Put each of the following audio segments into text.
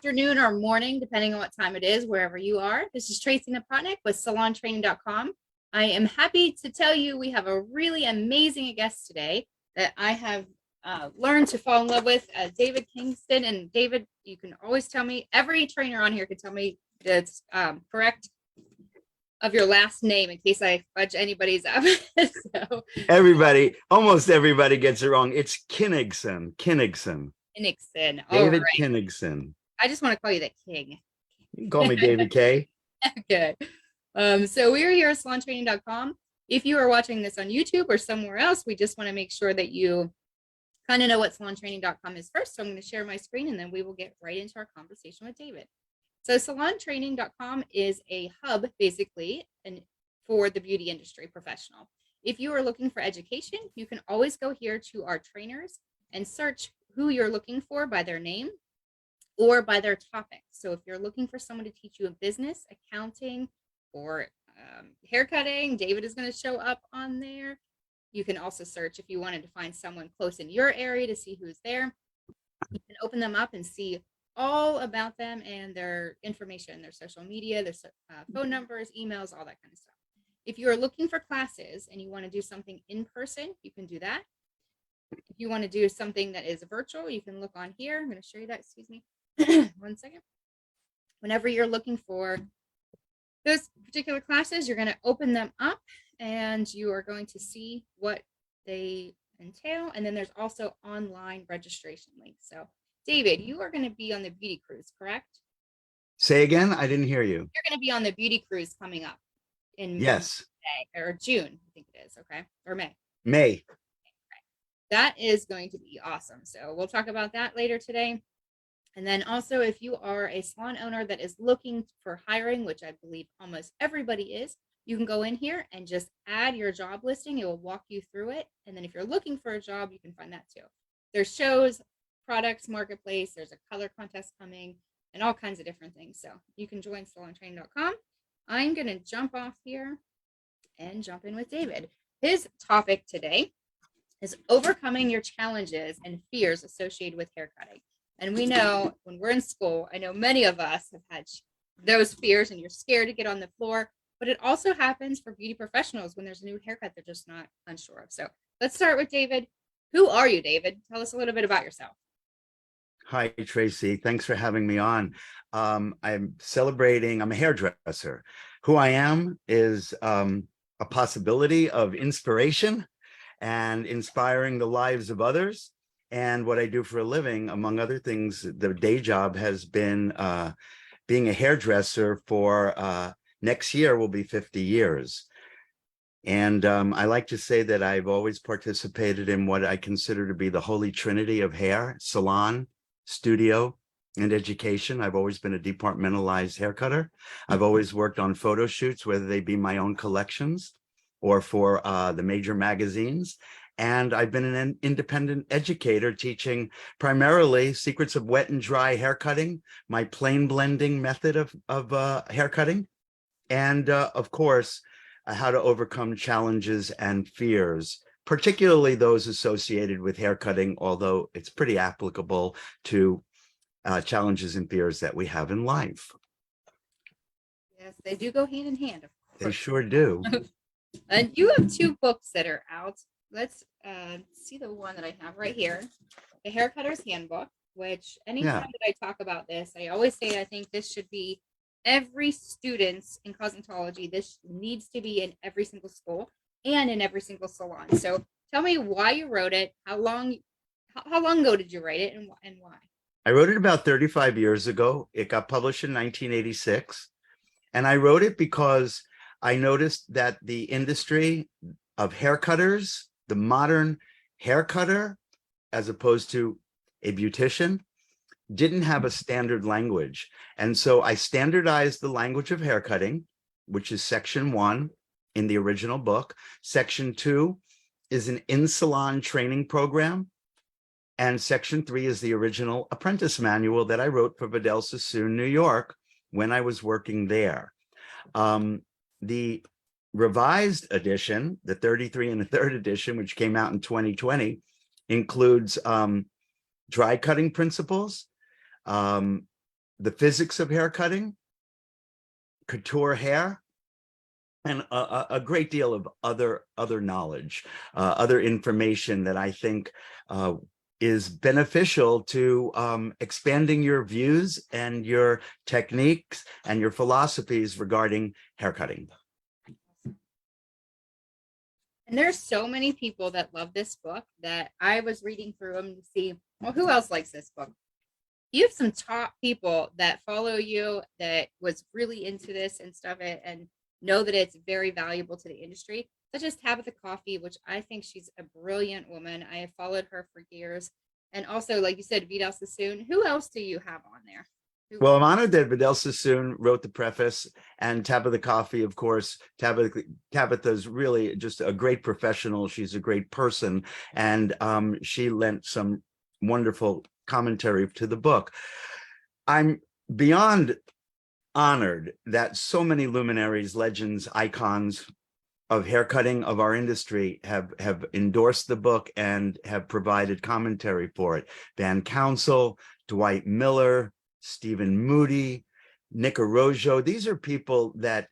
afternoon or morning, depending on what time it is, wherever you are. This is Tracy Napotnick with SalonTraining.com. I am happy to tell you we have a really amazing guest today that I have learned to fall in love with, David Kinigson. And David, you can always tell me, every trainer on here can tell me that's correct of your last name in case I fudge anybody's up. So, almost everybody gets it wrong. It's Kinigson. Kinigson. David Kinigson. I just want to call you the king. You can call me David K. Okay. So we are here at SalonTraining.com. If you are watching this on YouTube or somewhere else, we just want to make sure that you kind of know what SalonTraining.com is first. So I'm going to share my screen and then we will get right into our conversation with David. So SalonTraining.com is a hub basically for the beauty industry professional. If you are looking for education, you can always go here to our trainers and search who you're looking for by their name or by their topic. So if you're looking for someone to teach you a business, accounting, or haircutting, David is going to show up on there. You can also search if you wanted to find someone close in your area to see who's there. You can open them up and see all about them and their information, their social media, their phone numbers, emails, all that kind of stuff. If you are looking for classes and you want to do something in person, you can do that. If you want to do something that is virtual, you can look on here. I'm going to show you that. Excuse me. 1 second. Whenever you're looking for those particular classes, you're going to open them up and you are going to see what they entail. And then there's also online registration links. So David, you are going to be on the beauty cruise, correct? Say again, I didn't hear you. You're going to be on the beauty cruise coming up in May or June, I think it is. Okay. Or May. May. That is going to be awesome. So we'll talk about that later today. And then also, if you are a salon owner that is looking for hiring, which I believe almost everybody is, you can go in here and just add your job listing. It will walk you through it. And then if you're looking for a job, you can find that too. There's shows, products, marketplace, there's a color contest coming, and all kinds of different things. So you can join SalonTraining.com. I'm going to jump off here and jump in with David. His topic today is overcoming your challenges and fears associated with haircutting. And we know when we're in school, I know many of us have had those fears and you're scared to get on the floor, but it also happens for beauty professionals when there's a new haircut they're just not unsure of. So let's start with David. Who are you, David? Tell us a little bit about yourself. Hi, Tracy. Thanks for having me on. I'm a hairdresser. Who I am is a possibility of inspiration and inspiring the lives of others. And what I do for a living, among other things, the day job has been being a hairdresser for next year will be 50 years. And I like to say that I've always participated in what I consider to be the holy trinity of hair: salon, studio, and education. I've always been a departmentalized hair cutter. I've always worked on photo shoots, whether they be my own collections or for the major magazines. And I've been an independent educator teaching primarily secrets of wet and dry haircutting, my plane blending method of haircutting, and of course, how to overcome challenges and fears, particularly those associated with haircutting, although it's pretty applicable to challenges and fears that we have in life. Yes, they do go hand in hand, of course. They sure do. And you have two books that are out. Let's see the one that I have right here, the HAIRCUTTER'S HANDBOok, which anytime that I talk about this, I always say I think this should be every student's in cosmetology. This needs to be in every single school and in every single salon. So tell me why you wrote it. How long ago did you write it, and why? I wrote it about 35 years ago. It got published in 1986. And I wrote it because I noticed that the industry of haircutters, the modern haircutter, as opposed to a beautician, didn't have a standard language. And so I standardized the language of haircutting, which is section 1 in the original book. Section 2 is an in-salon training program. And section 3 is the original apprentice manual that I wrote for Vidal Sassoon, New York, when I was working there. The revised edition, the 33 and a third edition, which came out in 2020, includes dry cutting principles, the physics of haircutting, couture hair, and a great deal of other knowledge, other information that I think is beneficial to expanding your views and your techniques and your philosophies regarding haircutting. And there's so many people that love this book that I was reading through them to see, well, who else likes this book? You have some top people that follow you that was really into this and stuff and know that it's very valuable to the industry, such as Tabitha Coffey, which I think she's a brilliant woman. I have followed her for years. And also, like you said, Vidal Sassoon. Who else do you have on there? Well, I'm honored that Vidal Sassoon wrote the preface, and Tabitha Coffey, of course. Tabitha's really just a great professional. She's a great person, and she lent some wonderful commentary to the book. I'm beyond honored that so many luminaries, legends, icons of haircutting of our industry have endorsed the book and have provided commentary for it. Van Council, Dwight Miller, Stephen Moody, Nick Arrojo. These are people that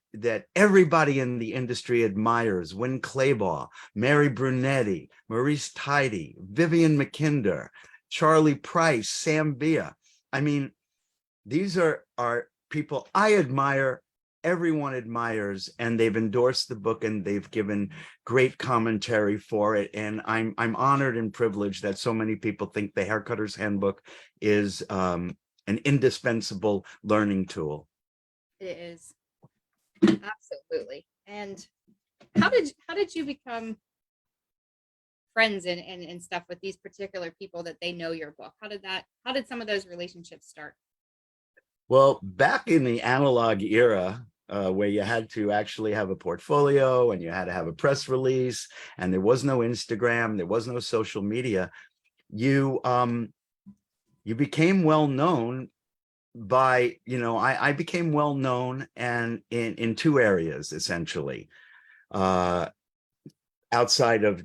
everybody in the industry admires. Wynn Claybaugh, Mary Brunetti, Maurice Tidy, Vivian McKinder, Charlie Price, Sam Bia. I mean, these are people I admire, everyone admires, and they've endorsed the book and they've given great commentary for it. And I'm honored and privileged that so many people think the Haircutter's Handbook is an indispensable learning tool. It is. Absolutely. And how did you become friends and stuff with these particular people that they know your book? How did some of those relationships start? Well, back in the analog era, where you had to actually have a portfolio and you had to have a press release, and there was no Instagram, there was no social media, you became well known by, I became well known and in two areas, essentially, outside of,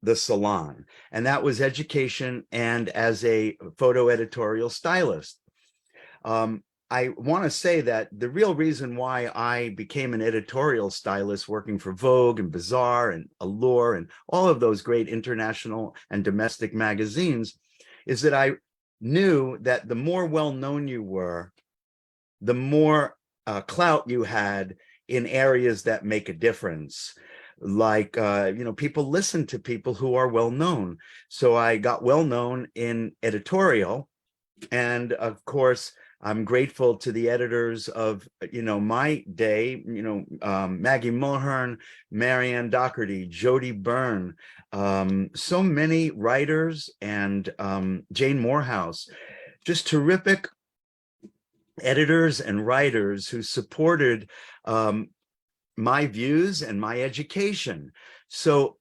the salon, and that was education and as a photo editorial stylist. I want to say that the real reason why I became an editorial stylist working for Vogue and Bazaar and Allure and all of those great international and domestic magazines is that I knew that the more well-known you were, the more clout you had in areas that make a difference. Like, people listen to people who are well-known. So I got well-known in editorial. And of course, I'm grateful to the editors of, my day, Maggie Mulhern, Marianne Doherty, Jody Byrne, so many writers, and Jane Morehouse, just terrific editors and writers who supported my views and my education. So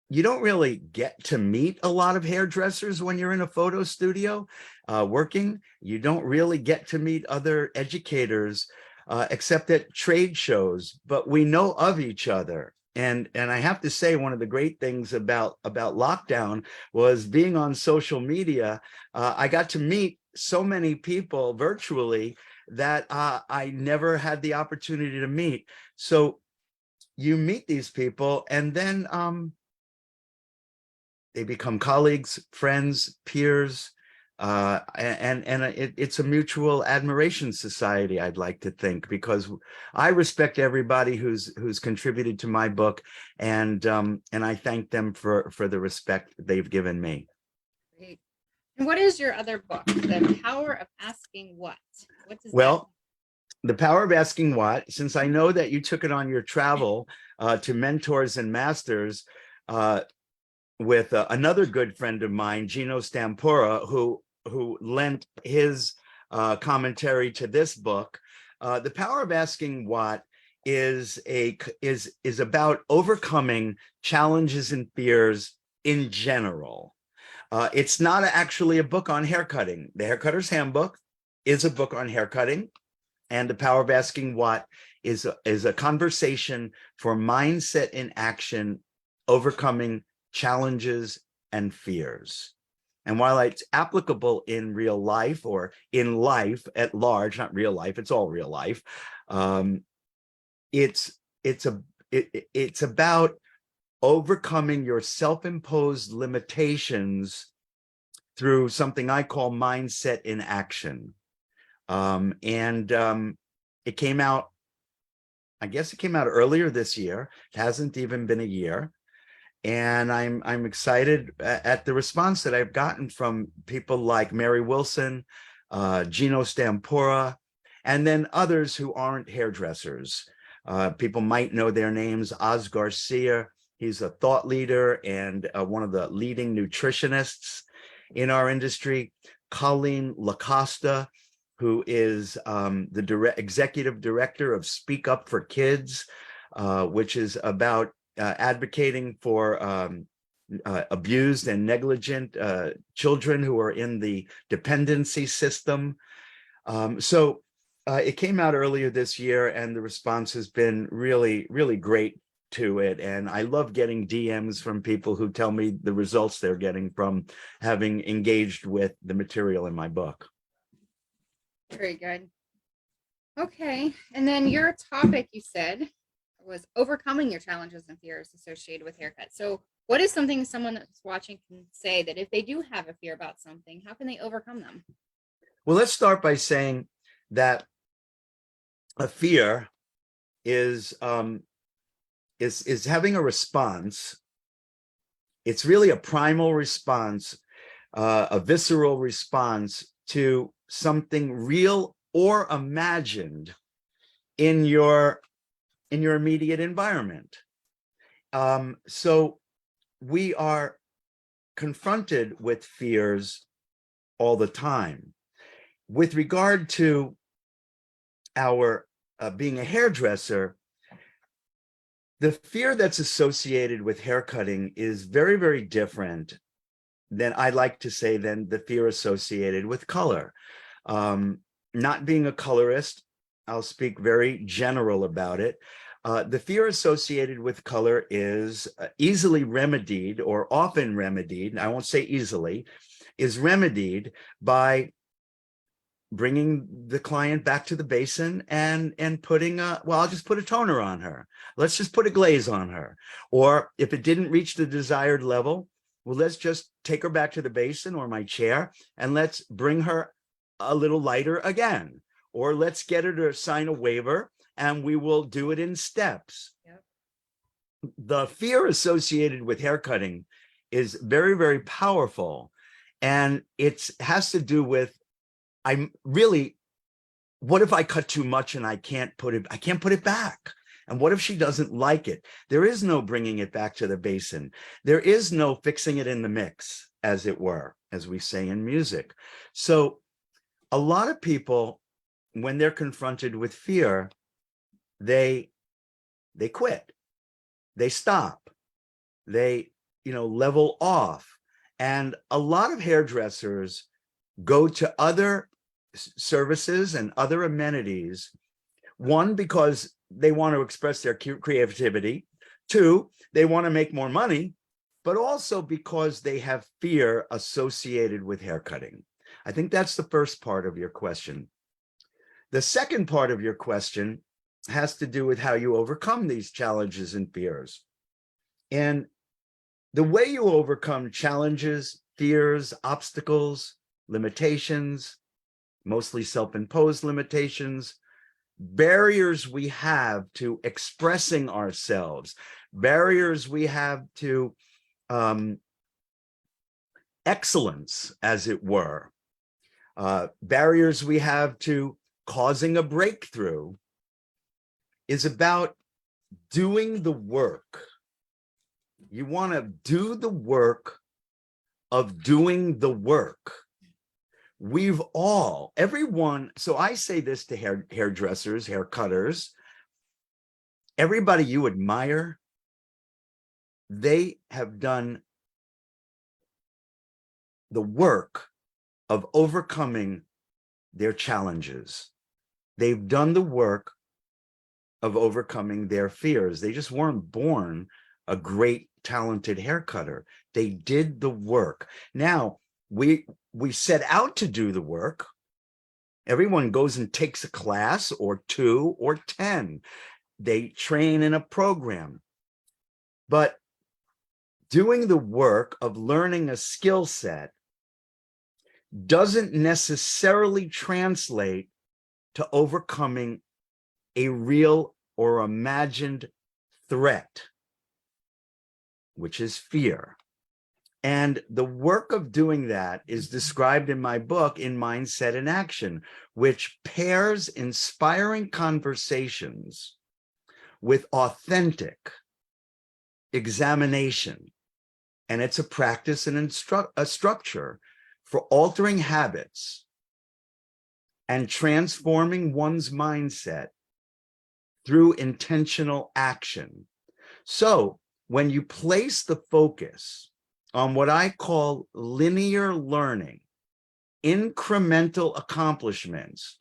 you don't really get to meet a lot of hairdressers when you're in a photo studio working. You don't really get to meet other educators except at trade shows, but we know of each other. And I have to say, one of the great things about lockdown was being on social media. I got to meet so many people virtually that I never had the opportunity to meet. So you meet these people, and then they become colleagues, friends, peers, and it's a mutual admiration society, I'd like to think, because I respect everybody who's contributed to my book, and I thank them for the respect they've given me. Great. And what is your other book, The Power of Asking What? What does Well, The Power of Asking What, since I know that you took it on your travel to Mentors and Masters, with another good friend of mine, Gino Stampora, who lent his commentary to this book. The Power of Asking What is about overcoming challenges and fears in general. It's not actually a book on haircutting. The Haircutter's Handbook is a book on haircutting, and The Power of Asking What is a conversation for mindset in action, overcoming challenges and fears. And while it's applicable in real life or in life at large, not real life, it's all real life. It's about overcoming your self-imposed limitations through something I call mindset in action. It came out, I guess it came out earlier this year. It hasn't even been a year. And I'm excited at the response that I've gotten from people like Mary Wilson, Gino Stampora, and then others who aren't hairdressers. People might know their names. Oz Garcia, he's a thought leader and one of the leading nutritionists in our industry. Colleen Lacosta, who is the executive director of Speak Up for Kids, which is about advocating for abused and negligent children who are in the dependency system. So it came out earlier this year, and the response has been really, really great to it. And I love getting DMs from people who tell me the results they're getting from having engaged with the material in my book. Very good. Okay. And then your topic, you said, was overcoming your challenges and fears associated with haircuts. So what is something someone that's watching can say that if they do have a fear about something, how can they overcome them? Well, let's start by saying that a fear is having a response. It's really a primal response, a visceral response to something real or imagined in your immediate environment. So we are confronted with fears all the time. With regard to our being a hairdresser, the fear that's associated with haircutting is very, very different than I like to say than the fear associated with color. Not being a colorist, I'll speak very general about it. The fear associated with color is easily remedied, or often remedied, I won't say easily, is remedied by bringing the client back to the basin and putting well, I'll just put a toner on her. Let's just put a glaze on her. Or if it didn't reach the desired level, well, let's just take her back to the basin or my chair and let's bring her a little lighter again. Or let's get her to sign a waiver and we will do it in steps. Yep. The fear associated with haircutting is very, very powerful. And it has to do with, what if I cut too much and I can't put it back? And what if she doesn't like it? There is no bringing it back to the basin. There is no fixing it in the mix, as it were, as we say in music. So a lot of people, when they're confronted with fear, they quit, they stop, they, level off. And a lot of hairdressers go to other services and other amenities. One, because they want to express their creativity. Two, they want to make more money, but also because they have fear associated with haircutting. I think that's the first part of your question. The second part of your question has to do with how you overcome these challenges and fears. And the way you overcome challenges, fears, obstacles, limitations, mostly self-imposed limitations, barriers we have to expressing ourselves, barriers we have to excellence, as it were, barriers we have to causing a breakthrough, is about doing the work. You want to do the work of doing the work. We've all, everyone, so I say this to hairdressers, hair cutters, everybody you admire, they have done the work of overcoming their challenges. They've done the work of overcoming their fears. They just weren't born a great, talented hair cutter. They did the work. Now, we set out to do the work. Everyone goes and takes a class or 2 or 10. They train in a program. But doing the work of learning a skill set doesn't necessarily translate to overcoming a real or imagined threat, which is fear. And the work of doing that is described in my book, In Mindset in Action, which pairs inspiring conversations with authentic examination. And it's a practice and a structure for altering habits and transforming one's mindset through intentional action. So when you place the focus on what I call linear learning, incremental accomplishments,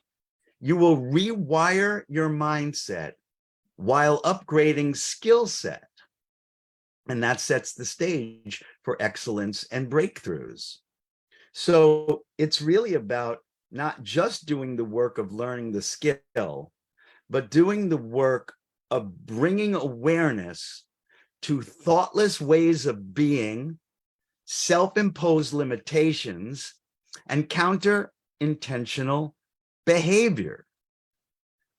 you will rewire your mindset while upgrading skill set. And that sets the stage for excellence and breakthroughs. So it's really about not just doing the work of learning the skill, but doing the work of bringing awareness to thoughtless ways of being, self-imposed limitations, and counter-intentional behavior.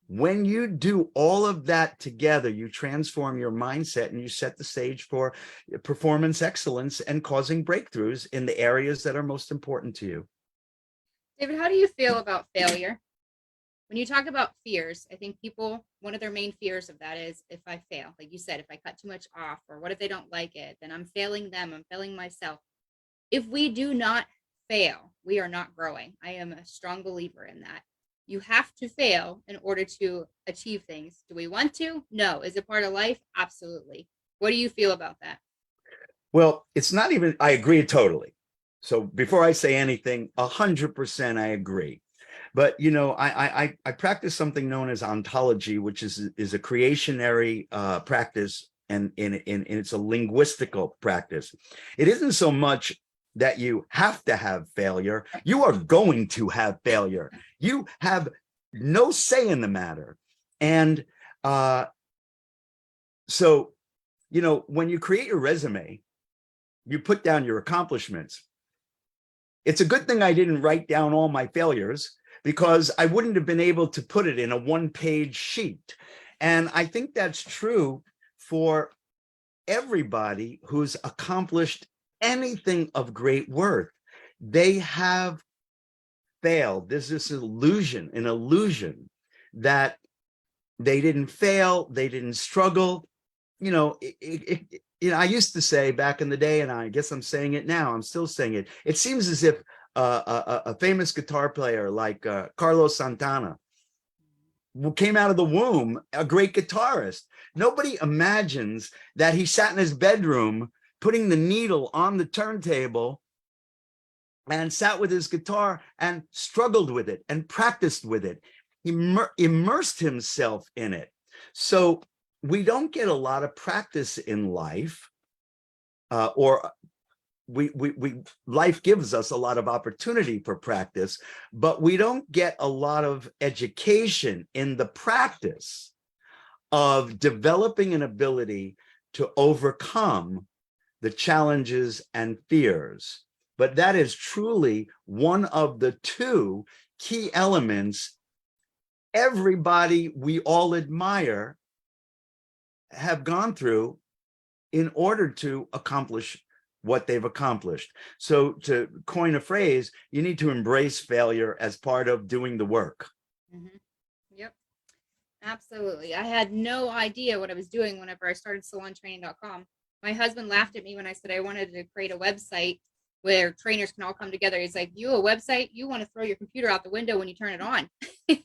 When you do all of that together, you transform your mindset and you set the stage for performance excellence and causing breakthroughs in the areas that are most important to you. David, how do you feel about failure? When you talk about fears, I think people, one of their main fears of that is if I fail, like you said, if I cut too much off, or what if they don't like it, then I'm failing them, I'm failing myself. If we do not fail, we are not growing. I am a strong believer in that. You have to fail in order to achieve things. Do we want to? No. Is it part of life? Absolutely. What do you feel about that? Well, it's not even, I agree totally. So before I say anything, 100% I agree. But, you know, I practice something known as ontology, which is a creationary practice, and it's a linguistical practice. It isn't so much that you have to have failure. You are going to have failure. You have no say in the matter. And so, you know, when you create your resume, you put down your accomplishments. It's a good thing I didn't write down all my failures, because I wouldn't have been able to put it in a one-page sheet. And I think that's true for everybody who's accomplished anything of great worth. They have failed. There's this illusion, an illusion that they didn't fail, they didn't struggle. You know, I used to say back in the day, and I guess I'm saying it now, I'm still saying it. It seems as if a famous guitar player like Carlos Santana came out of the womb a great guitarist. Nobody imagines that he sat in his bedroom putting the needle on the turntable and sat with his guitar and struggled with it and practiced with it. He immersed himself in it. So we don't get a lot of practice in life, or life gives us a lot of opportunity for practice, but we don't get a lot of education in the practice of developing an ability to overcome the challenges and fears. But that is truly one of the two key elements everybody we all admire have gone through in order to accomplish what they've accomplished. So to coin a phrase, you need to embrace failure as part of doing the work. Mm-hmm. Yep, absolutely. I had no idea what I was doing whenever I started salontraining.com. My husband laughed at me when I said I wanted to create a website where trainers can all come together. He's like, you a website? You want to throw your computer out the window when you turn it on.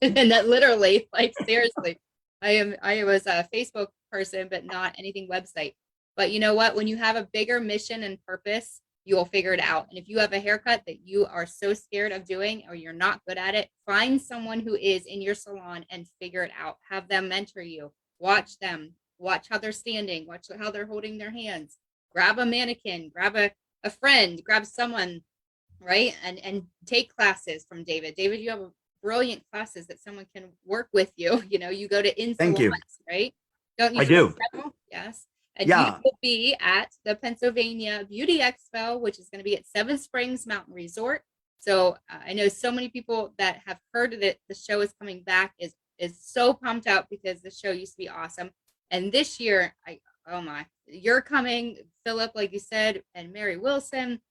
And that literally, like, seriously, I was a Facebook person, but not anything website. But you know what? When you have a bigger mission and purpose, you will figure it out. And if you have a haircut that you are so scared of doing, or you're not good at it, find someone who is in your salon and figure it out. Have them mentor you. Watch them. Watch how they're standing. Watch how they're holding their hands. Grab a mannequin. Grab a friend. Grab someone right? And take classes from David. David, you have brilliant classes that someone can work with you. You know, you go to In Thank Salons, you. right? Don't you I do. travel? Yes. And you Yeah. will be at the Pennsylvania Beauty Expo, which is going to be at Seven Springs Mountain Resort. So I know so many people that have heard that the show is coming back is so pumped out because the show used to be awesome. And this year, oh my, you're coming, Philip, like you said, and Mary Wilson,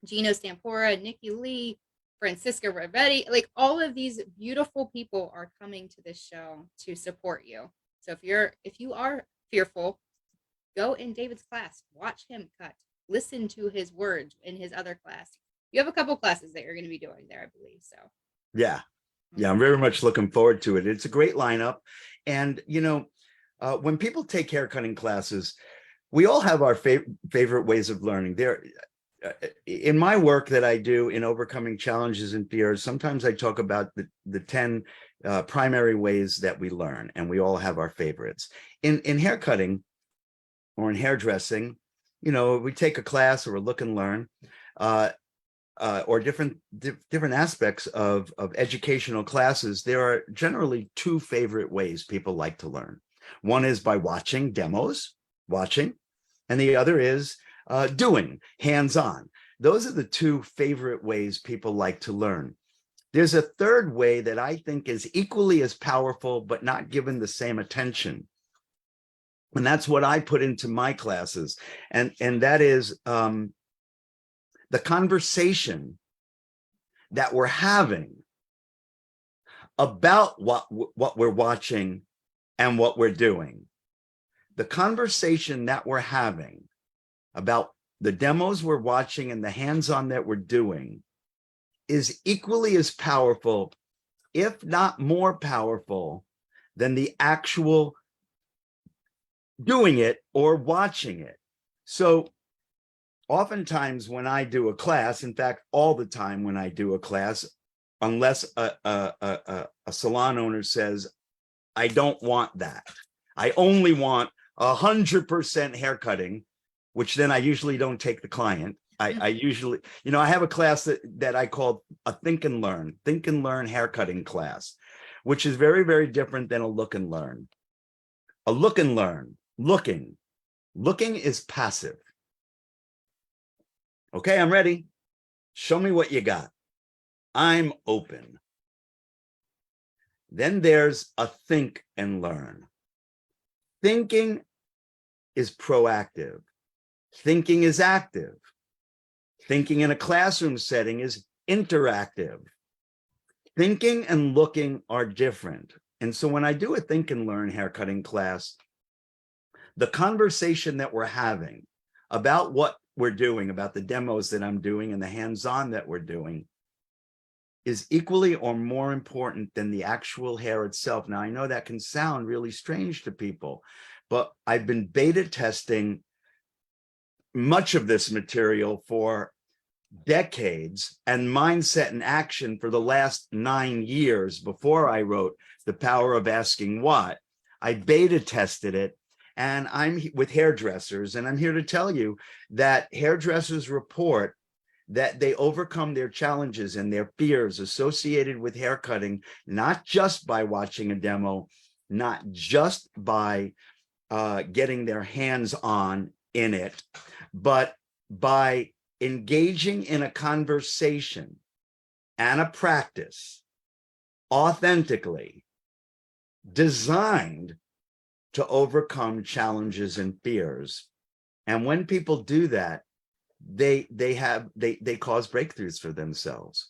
Gino Stampora, Nikki Lee, Francisca Ravetti, like all of these beautiful people are coming to this show to support you. So if you are fearful, go in David's class, watch him cut, listen to his words in his other class. You have a couple classes that you're going to be doing there, I believe. So Yeah. Yeah. I'm very much looking forward to it. It's a great lineup. And, when people take haircutting classes, we all have our favorite ways of learning. There, in my work that I do in overcoming challenges and fears, sometimes I talk about the 10 primary ways that we learn, and we all have our favorites. In haircutting or in hairdressing, we take a class or a look and learn, or different aspects of educational classes. There are generally two favorite ways people like to learn. One is by watching demos, and the other is doing, hands-on. Those are the two favorite ways people like to learn. There's a third way that I think is equally as powerful, but not given the same attention. And that's what I put into my classes. And that is the conversation that we're having about what we're watching and what we're doing. The conversation that we're having about the demos we're watching and the hands-on that we're doing is equally as powerful, if not more powerful, than the actual doing it or watching it. So oftentimes when I do a class, in fact, all the time when I do a class, unless a salon owner says, I don't want that, I only want 100% haircutting, which then I usually don't take the client. I usually, I have a class that I call a think and learn haircutting class, which is very, very different than a look and learn. A look and learn, looking is passive. Okay, I'm ready. Show me what you got. I'm open. Then there's a think and learn. Thinking is proactive. Thinking is active. Thinking in a classroom setting is interactive. Thinking and looking are different. And so when I do a think and learn haircutting class, the conversation that we're having about what we're doing, about the demos that I'm doing and the hands-on that we're doing, is equally or more important than the actual hair itself. Now, I know that can sound really strange to people, but I've been beta testing much of this material for decades and mindset and action for the last 9 years. Before I wrote The Power of Asking What, I beta tested it, and I'm with hairdressers, and I'm here to tell you that hairdressers report that they overcome their challenges and their fears associated with haircutting, not just by watching a demo, not just by getting their hands on in it, but by engaging in a conversation and a practice authentically designed to overcome challenges and fears. And when people do that, they cause breakthroughs for themselves.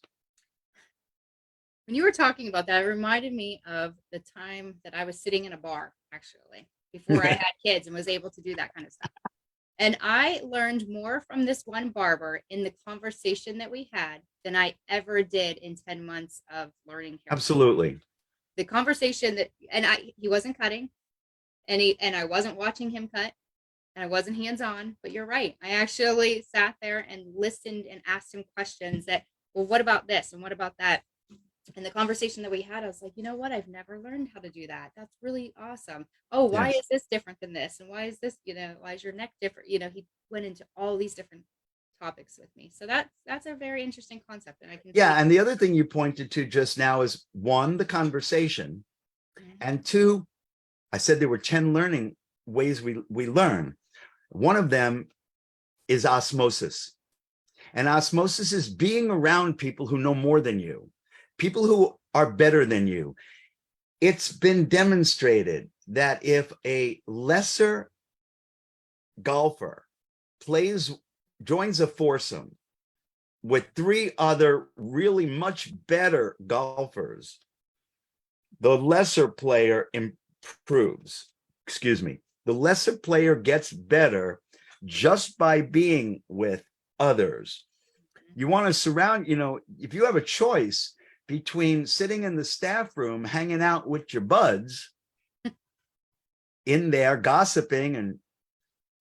when you were talking about that, it reminded me of the time that I was sitting in a bar, actually, before I had kids and was able to do that kind of stuff. And I learned more from this one barber in the conversation that we had than I ever did in 10 months of learning hair. Absolutely. The conversation he wasn't cutting, and I wasn't watching him cut, and I wasn't hands-on, but you're right. I actually sat there and listened and asked him questions that, well, what about this? And what about that? And the conversation that we had, I was like, you know what? I've never learned how to do that. That's really awesome. Oh, why is this different than this? And why is this, why is your neck different? He went into all these different topics with me. So that's a very interesting concept. And I can Yeah. And the other thing you pointed to just now is one, the conversation, and two, I said there were 10 learning ways we learn. One of them is osmosis. And osmosis is being around people who know more than you, people who are better than you. It's been demonstrated that if a lesser golfer joins a foursome with three other really much better golfers, the lesser player improves. Excuse me. The lesser player gets better just by being with others. You want to surround, if you have a choice between sitting in the staff room, hanging out with your buds in there, gossiping and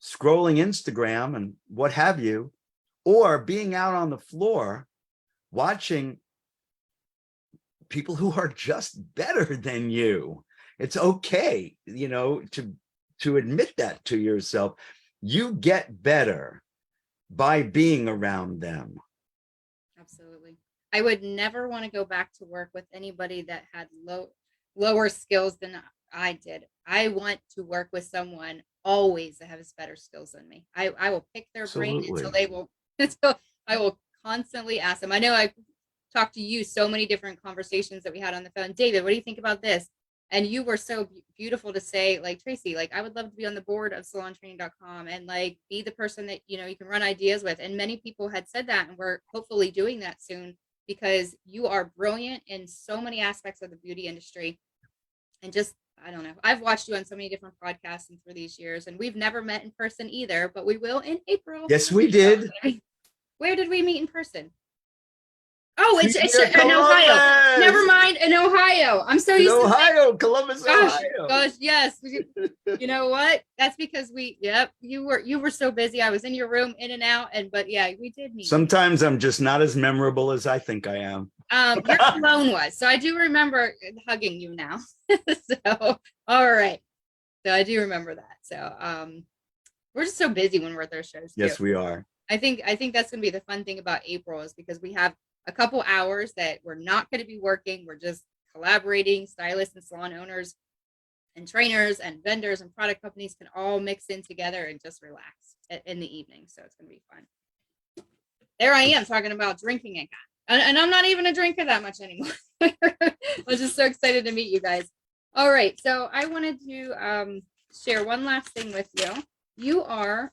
scrolling Instagram and what have you, or being out on the floor watching people who are just better than you. It's okay, to admit that to yourself. You get better by being around them. Absolutely. I would never want to go back to work with anybody that had lower skills than I did. I want to work with someone always that has better skills than me. I will pick their brain until I will constantly ask them. I know I talked to you so many different conversations that we had on the phone. David, what do you think about this? And you were so beautiful to say, like, Tracy, like, I would love to be on the board of salontraining.com and like be the person that, you can run ideas with. And many people had said that, and we're hopefully doing that soon, because you are brilliant in so many aspects of the beauty industry. And just, I don't know, I've watched you on so many different podcasts and through these years, and we've never met in person either, but we will in April. Yes, we did. Where did we meet in person? Oh, it's Near in Ohio. Columbus. Never mind, in Ohio. I'm so used to Ohio, Columbus, gosh, Ohio. Gosh, yes. You know what? That's because you were so busy. I was in your room, in and out, but yeah, we did meet. Sometimes I'm just not as memorable as I think I am. Your cologne was. So I do remember hugging you now. So all right. So I do remember that. So we're just so busy when we're at their shows too. Yes, we are. I think that's gonna be the fun thing about April, is because we have a couple hours that we're not going to be working. We're just collaborating. Stylists and salon owners and trainers and vendors and product companies can all mix in together and just relax in the evening. So it's going to be fun. There I am talking about drinking again. And I'm not even a drinker that much anymore. I was just so excited to meet you guys. All right. So I wanted to share one last thing with you. Your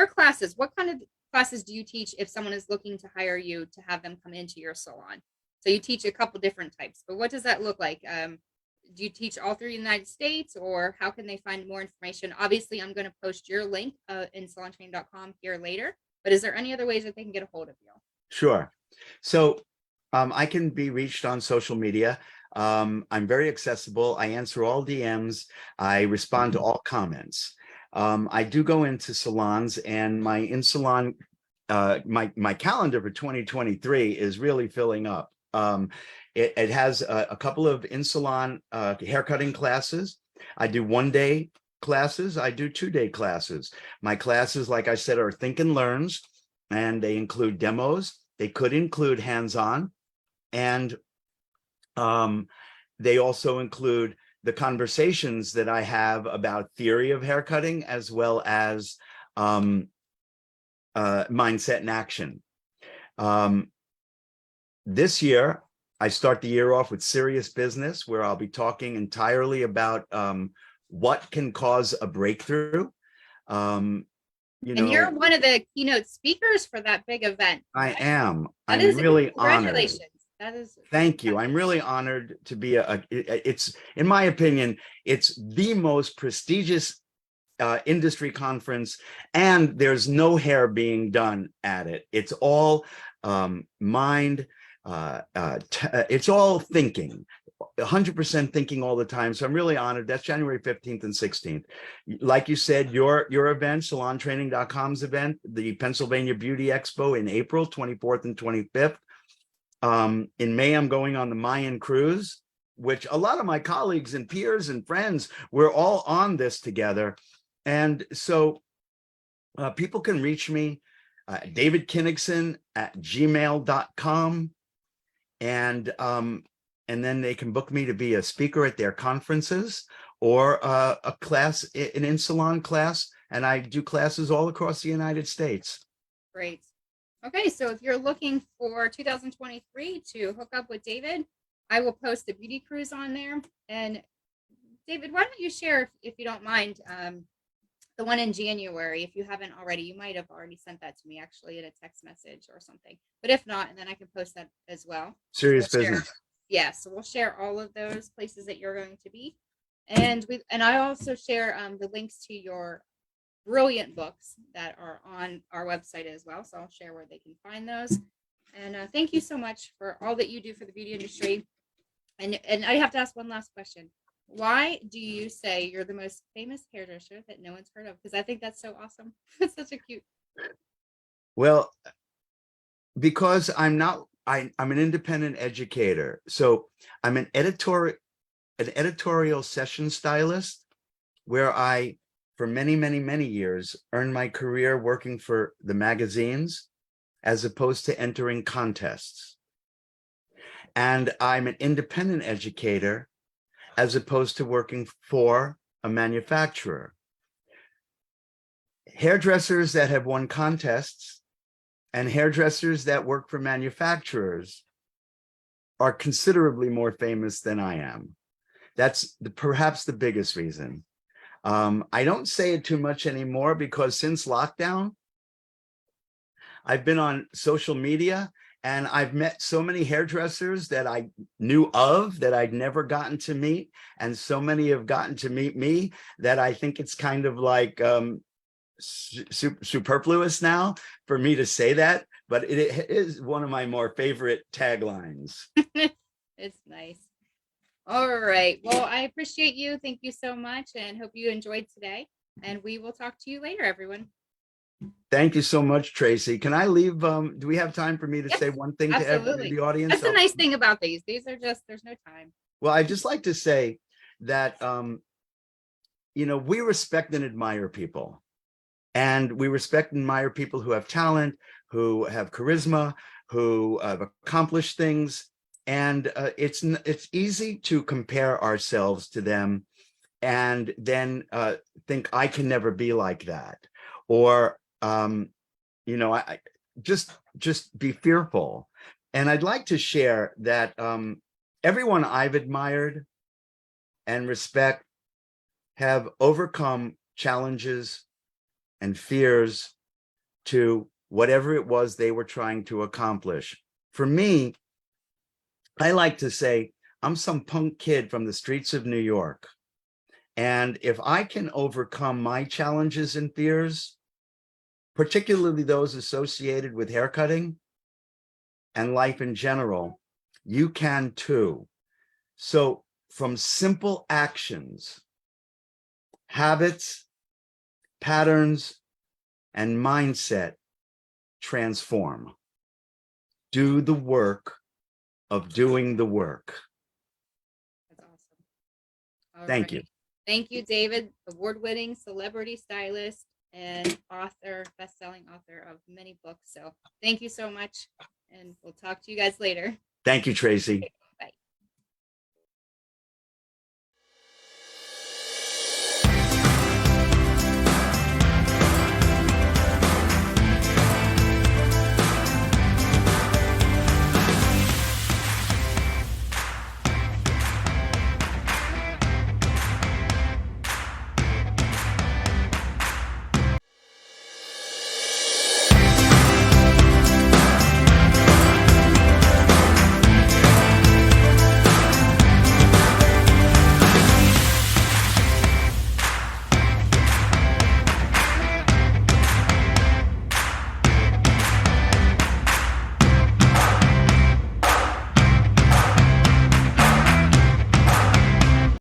classes, what kind of classes do you teach if someone is looking to hire you to have them come into your salon? So you teach a couple different types, but what does that look like? Do you teach all through the United States, or how can they find more information? Obviously, I'm going to post your link in salontraining.com here later, but is there any other ways that they can get a hold of you? Sure. So I can be reached on social media. I'm very accessible. I answer all DMs. I respond to all comments. I do go into salons, and my in-salon, my calendar for 2023 is really filling up. It has a couple of in-salon haircutting classes. I do one-day classes. I do two-day classes. My classes, like I said, are Think and Learns, and they include demos. They could include hands-on, and they also include the conversations that I have about theory of haircutting, as well as mindset and action. This year, I start the year off with serious business, where I'll be talking entirely about what can cause a breakthrough. And you're one of the keynote speakers for that big event. I am. I'm really honored. Congratulations. That is. Thank you. I'm really honored to be it's, in my opinion, it's the most prestigious industry conference, and there's no hair being done at it. It's all mind, it's all thinking, 100% thinking all the time. So I'm really honored. That's January 15th and 16th. Like you said, your event, salontraining.com's event, the Pennsylvania Beauty Expo in April 24th and 25th. In May, I'm going on the Mayan cruise, which a lot of my colleagues and peers and friends, we're all on this together. And so people can reach me David Kinigson at gmail.com. And then they can book me to be a speaker at their conferences or a class, an in-salon class. And I do classes all across the United States. Great. Okay, so if you're looking for 2023 to hook up with David, I will post the beauty cruise on there. And David, why don't you share, if you don't mind, the one in January, if you haven't already. You might have already sent that to me actually in a text message or something. But if not, and then I can post that as well. Serious We'll business. share, yeah, so we'll share all of those places that you're going to be. And I also share the links to your brilliant books that are on our website as well. So I'll share where they can find those. And thank you so much for all that you do for the beauty industry. And I have to ask one last question. Why do you say you're the most famous hairdresser that no one's heard of? Because I think that's so awesome. It's such a cute. Well, because I'm an independent educator. So I'm an editorial session stylist where I, for many, many, many years, earned my career working for the magazines as opposed to entering contests. And I'm an independent educator as opposed to working for a manufacturer. Hairdressers that have won contests and hairdressers that work for manufacturers are considerably more famous than I am. That's perhaps the biggest reason. I don't say it too much anymore because since lockdown, I've been on social media and I've met so many hairdressers that I knew of that I'd never gotten to meet. And so many have gotten to meet me that I think it's kind of like superfluous now for me to say that, but it is one of my more favorite taglines. It's nice. All right. Well, I appreciate you. Thank you so much and hope you enjoyed today. And we will talk to you later, everyone. Thank you so much, Tracy. Can I leave? Do we have time for me to Yes, say one thing absolutely. to the audience? That's the nice thing about these. These are just, there's no time. Well, I'd just like to say that, you know, we respect and admire people. And we respect and admire people who have talent, who have charisma, who have accomplished things. And it's easy to compare ourselves to them and then think I can never be like that. Or, you know, I just be fearful. And I'd like to share that everyone I've admired and respect have overcome challenges and fears to whatever it was they were trying to accomplish. For me, I like to say, I'm some punk kid from the streets of New York. And if I can overcome my challenges and fears, particularly those associated with haircutting and life in general, you can too. So from simple actions, habits, patterns, and mindset transform. Do the work of doing the work. That's awesome. Thank you. Thank you, David, award-winning celebrity stylist and author, best-selling author of many books. So thank you so much, and we'll talk to you guys later. Thank you, Tracy.